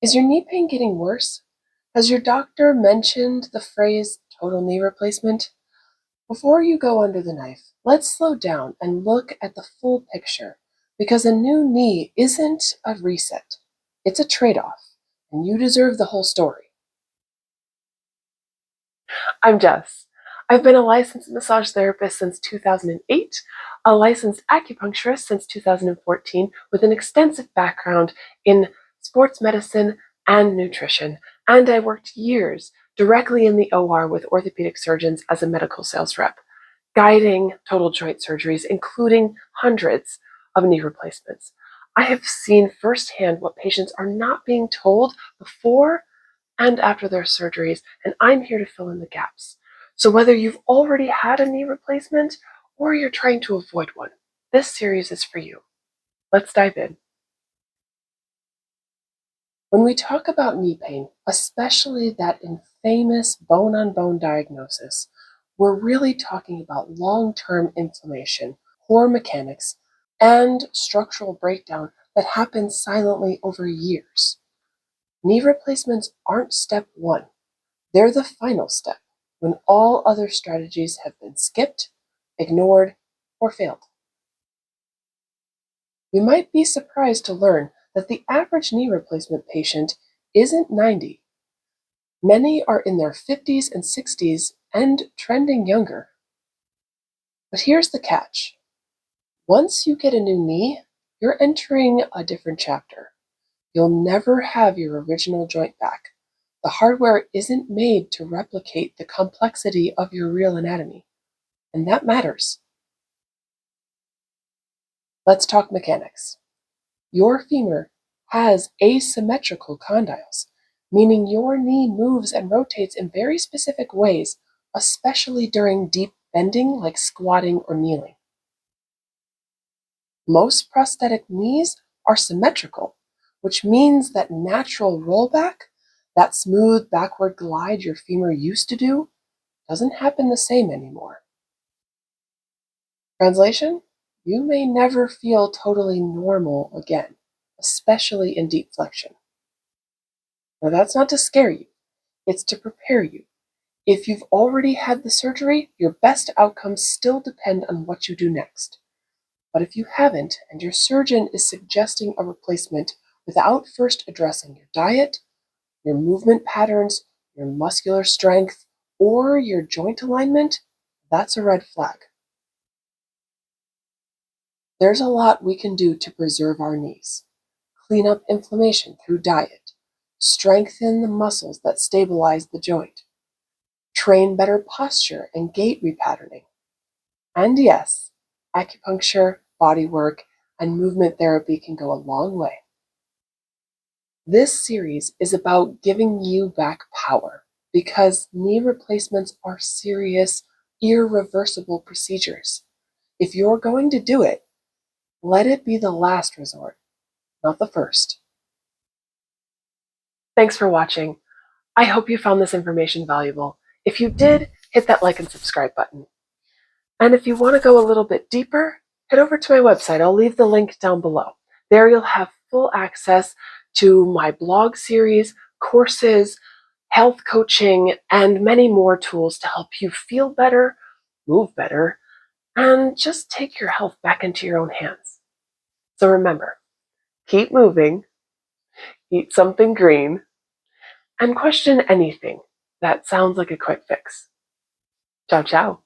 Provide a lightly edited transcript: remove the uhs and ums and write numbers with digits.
Is your knee pain getting worse? Has your doctor mentioned the phrase total knee replacement? Before you go under the knife, let's slow down and look at the full picture, because a new knee isn't a reset. It's a trade-off, and you deserve the whole story. I'm Jess. I've been a licensed massage therapist since 2008, a licensed acupuncturist since 2014, with an extensive background in sports medicine and nutrition, and I worked years directly in the OR with orthopedic surgeons as a medical sales rep, guiding total joint surgeries, including hundreds of knee replacements. I have seen firsthand what patients are not being told before and after their surgeries, and I'm here to fill in the gaps. So whether you've already had a knee replacement or you're trying to avoid one, this series is for you. Let's dive in. When we talk about knee pain, especially that infamous bone-on-bone diagnosis, we're really talking about long-term inflammation, poor mechanics, and structural breakdown that happens silently over years. Knee replacements aren't step one. They're the final step, when all other strategies have been skipped, ignored, or failed. You might be surprised to learn that the average knee replacement patient isn't 90. Many are in their 50s and 60s and trending younger. But here's the catch. Once you get a new knee, you're entering a different chapter. You'll never have your original joint back. The hardware isn't made to replicate the complexity of your real anatomy, and that matters. Let's talk mechanics. Your femur has asymmetrical condyles, meaning your knee moves and rotates in very specific ways, especially during deep bending like squatting or kneeling. Most prosthetic knees are symmetrical, which means that natural rollback, that smooth backward glide your femur used to do, doesn't happen the same anymore. Translation? You may never feel totally normal again, especially in deep flexion. Now that's not to scare you, it's to prepare you. If you've already had the surgery, your best outcomes still depend on what you do next. But if you haven't, and your surgeon is suggesting a replacement without first addressing your diet, your movement patterns, your muscular strength, or your joint alignment, that's a red flag. There's a lot we can do to preserve our knees. Clean up inflammation through diet, strengthen the muscles that stabilize the joint, train better posture and gait repatterning. And yes, acupuncture, body work, and movement therapy can go a long way. This series is about giving you back power, because knee replacements are serious, irreversible procedures. If you're going to do it, let it be the last resort, not the first. Thanks for watching. I hope you found this information valuable. If you did, hit that like and subscribe button. And if you want to go a little bit deeper, head over to my website. I'll leave the link down below. There you'll have full access to my blog series, courses, health coaching, and many more tools to help you feel better, move better, and just take your health back into your own hands. So remember, keep moving, eat something green, and question anything that sounds like a quick fix. Ciao, ciao.